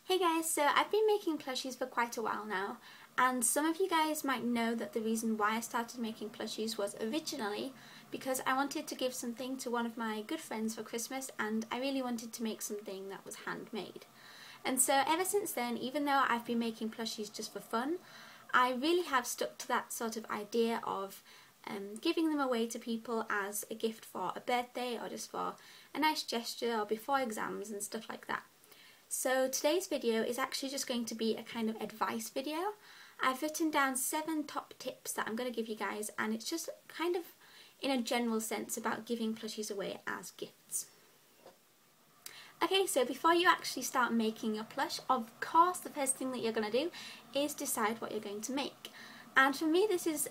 Hey guys, so I've been making plushies for quite a while now, and some of you guys might know that the reason why I started making plushies was originally because I wanted to give something to one of my good friends for Christmas, and I really wanted to make something that was handmade. And so ever since then, even though I've been making plushies just for fun, I really have stuck to that sort of idea of giving them away to people as a gift for a birthday or just for a nice gesture or before exams and stuff like that. So today's video is actually just going to be a kind of advice video. I've written down 7 top tips that I'm going to give you guys, and it's just kind of in a general sense about giving plushies away as gifts. Okay, so before you actually start making your plush, of course the first thing that you're going to do is decide what you're going to make. And for me this is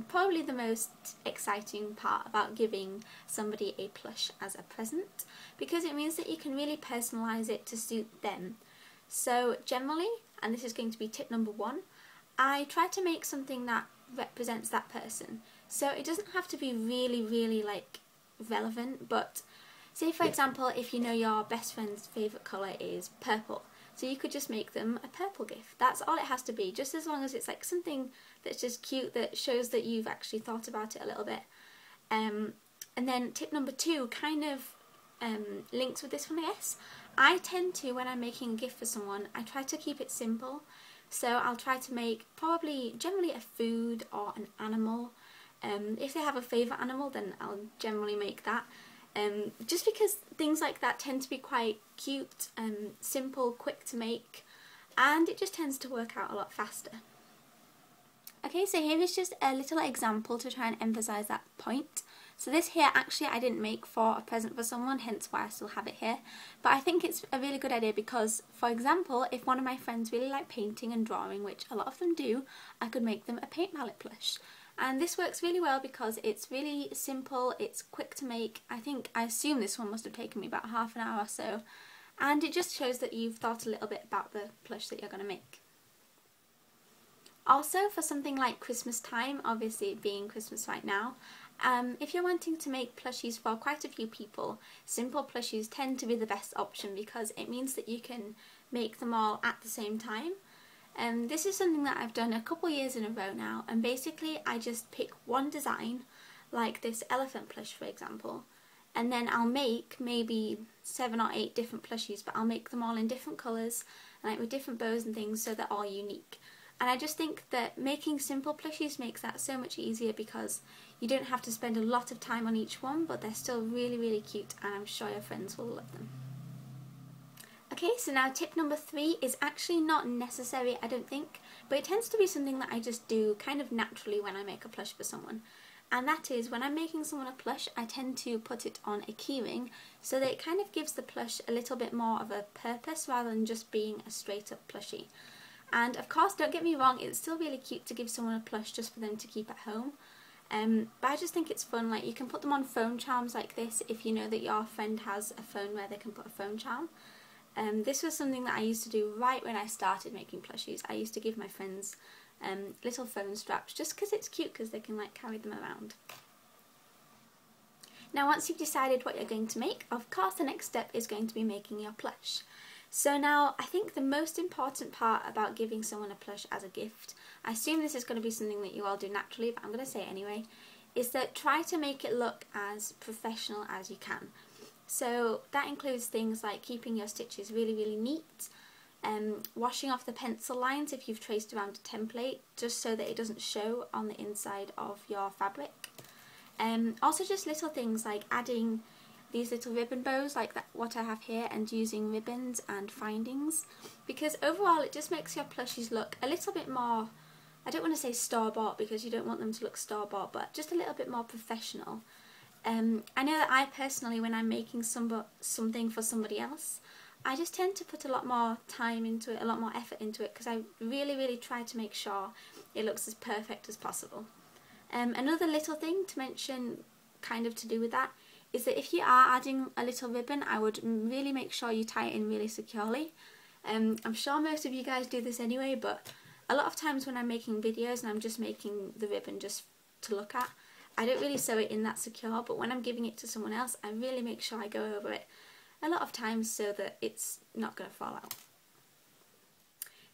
probably the most exciting part about giving somebody a plush as a present, because it means that you can really personalise it to suit them. So generally, and this is going to be tip number 1, I try to make something that represents that person. So it doesn't have to be really like relevant, but say for example if you know your best friend's favourite colour is purple, so you could just make them a purple gift. That's all it has to be, just as long as it's like something that's just cute, that shows that you've actually thought about it a little bit. And then tip number 2 kind of links with this one, I guess. I tend to, when I'm making a gift for someone, I try to keep it simple. So I'll try to make generally a food or an animal. If they have a favourite animal, then I'll generally make that. Just because things like that tend to be quite cute, simple, quick to make, and it just tends to work out a lot faster. Okay, so here is just a little example to try and emphasise that point. So this here actually I didn't make for a present for someone, hence why I still have it here. But I think it's a really good idea because, for example, if one of my friends really like painting and drawing, which a lot of them do, I could make them a paint palette plush. And this works really well because it's really simple, it's quick to make. I assume this one must have taken me about half an hour or so. And it just shows that you've thought a little bit about the plush that you're going to make. Also, for something like Christmas time, obviously it being Christmas right now, if you're wanting to make plushies for quite a few people, simple plushies tend to be the best option because it means that you can make them all at the same time. This is something that I've done a couple years in a row now, and basically I just pick one design, like this elephant plush for example, and then I'll make maybe 7 or 8 different plushies, but I'll make them all in different colours, like with different bows and things, so they're all unique. And I just think that making simple plushies makes that so much easier because you don't have to spend a lot of time on each one, but they're still really cute, and I'm sure your friends will love them. Okay, so now tip number 3 is actually not necessary, I don't think, but it tends to be something that I just do kind of naturally when I make a plush for someone. And that is, when I'm making someone a plush, I tend to put it on a keyring so that it kind of gives the plush a little bit more of a purpose rather than just being a straight up plushie. And of course, don't get me wrong, it's still really cute to give someone a plush just for them to keep at home. But I just think it's fun. Like, you can put them on phone charms like this if you know that your friend has a phone where they can put a phone charm. This was something that I used to do right when I started making plushies. I used to give my friends little phone straps just because it's cute, because they can like carry them around. Now once you've decided what you're going to make, of course the next step is going to be making your plush. So now I think the most important part about giving someone a plush as a gift, I assume this is going to be something that you all do naturally, but I'm going to say it anyway, is that try to make it look as professional as you can. So that includes things like keeping your stitches really neat, washing off the pencil lines if you've traced around a template, just so that it doesn't show on the inside of your fabric. Also just little things like adding these little ribbon bows like that, what I have here, and using ribbons and findings, because overall it just makes your plushies look a little bit more, I don't want to say store-bought because you don't want them to look store-bought, but just a little bit more professional. I know that I personally, when I'm making something for somebody else, I just tend to put a lot more time into it, a lot more effort into it, because I really try to make sure it looks as perfect as possible. Another little thing to mention, kind of to do with that, is that if you are adding a little ribbon, I would really make sure you tie it in really securely. I'm sure most of you guys do this anyway, but a lot of times when I'm making videos and I'm just making the ribbon just to look at, I don't really sew it in that secure, but when I'm giving it to someone else, I really make sure I go over it a lot of times so that it's not going to fall out.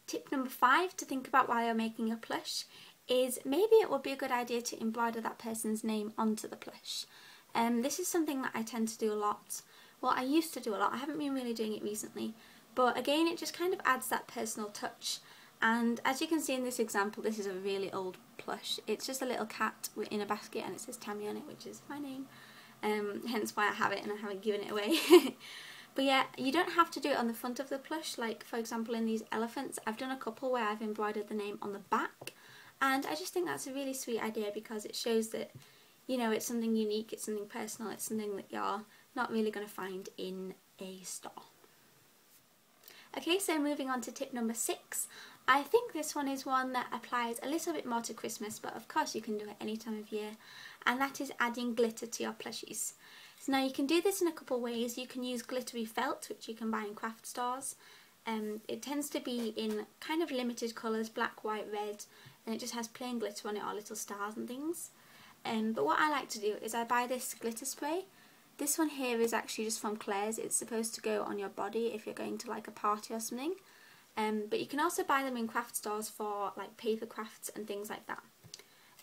Tip number 5 to think about while you're making a plush is maybe it would be a good idea to embroider that person's name onto the plush. This is something that I tend to do a lot. Well, I used to do a lot. I haven't been really doing it recently. But again, it just kind of adds that personal touch. And as you can see in this example, this is a really old plush. It's just a little cat in a basket and it says Tammy on it, which is my name. Hence why I have it and I haven't given it away. But yeah, you don't have to do it on the front of the plush. Like, for example, in these elephants, I've done a couple where I've embroidered the name on the back. And I just think that's a really sweet idea because it shows that, you know, it's something unique, it's something personal, it's something that you're not really going to find in a store. Okay, so moving on to tip number 6. I think this one is one that applies a little bit more to Christmas, but of course you can do it any time of year, and that is adding glitter to your plushies. So now you can do this in a couple ways. You can use glittery felt, which you can buy in craft stores. It tends to be in kind of limited colours, black, white, red, and it just has plain glitter on it or little stars and things. But what I like to do is I buy this glitter spray. This one here is actually just from Claire's. It's supposed to go on your body if you're going to like a party or something. But you can also buy them in craft stores for like paper crafts and things like that.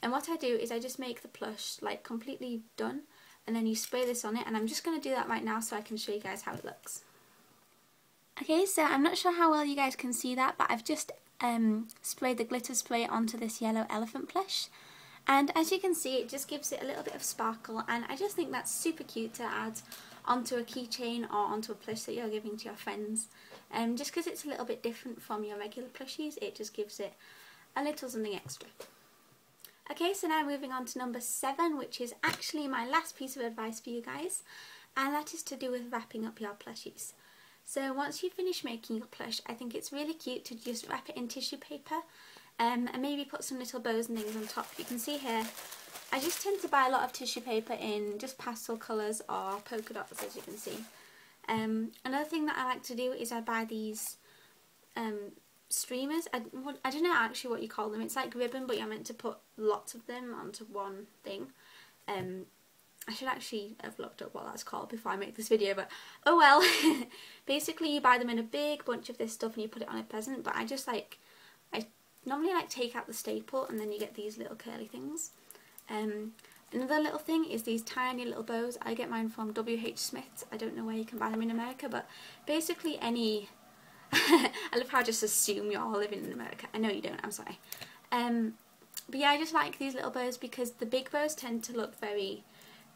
And what I do is I just make the plush like completely done, and then you spray this on it, and I'm just going to do that right now so I can show you guys how it looks. Okay, so I'm not sure how well you guys can see that, but I've just sprayed the glitter spray onto this yellow elephant plush. And as you can see, it just gives it a little bit of sparkle, and I just think that's super cute to add onto a keychain or onto a plush that you're giving to your friends. Just because it's a little bit different from your regular plushies, it just gives it a little something extra. Okay, so now moving on to number 7, which is actually my last piece of advice for you guys, and that is to do with wrapping up your plushies. So once you finish making your plush, I think it's really cute to just wrap it in tissue paper, and maybe put some little bows and things on top. You can see here, I just tend to buy a lot of tissue paper in just pastel colours or polka dots, as you can see. Another thing that I like to do is I buy these streamers. I don't know actually what you call them. It's like ribbon, but you're meant to put lots of them onto one thing. I should actually have looked up what that's called before I make this video, but oh well. Basically you buy them in a big bunch of this stuff and you put it on a present, but I normally like take out the staple and then you get these little curly things. Another little thing is these tiny little bows. I get mine from WH Smith's. I don't know where you can buy them in America, but basically any... I love how I just assume you're all living in America. I know you don't, I'm sorry. But yeah, I just like these little bows because the big bows tend to look very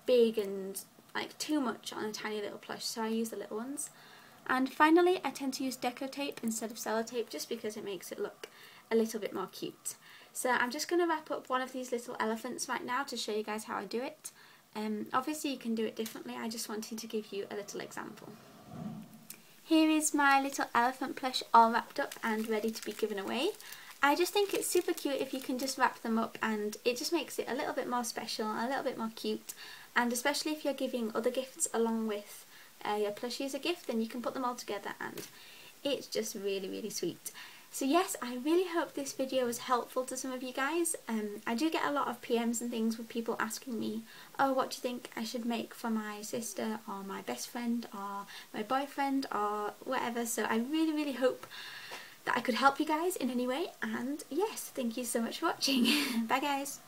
big and like too much on a tiny little plush, so I use the little ones. And finally, I tend to use deco tape instead of sellotape just because it makes it look a little bit more cute. So I'm just going to wrap up one of these little elephants right now to show you guys how I do it. Obviously you can do it differently, I just wanted to give you a little example. Here is my little elephant plush all wrapped up and ready to be given away. I just think it's super cute if you can just wrap them up, and it just makes it a little bit more special, a little bit more cute, and especially if you're giving other gifts along with your plushie as a gift, then you can put them all together and it's just really, really sweet. So yes, I really hope this video was helpful to some of you guys. I do get a lot of PMs and things with people asking me, oh, what do you think I should make for my sister or my best friend or my boyfriend or whatever, so I really, really hope that I could help you guys in any way, and yes, thank you so much for watching. Bye guys!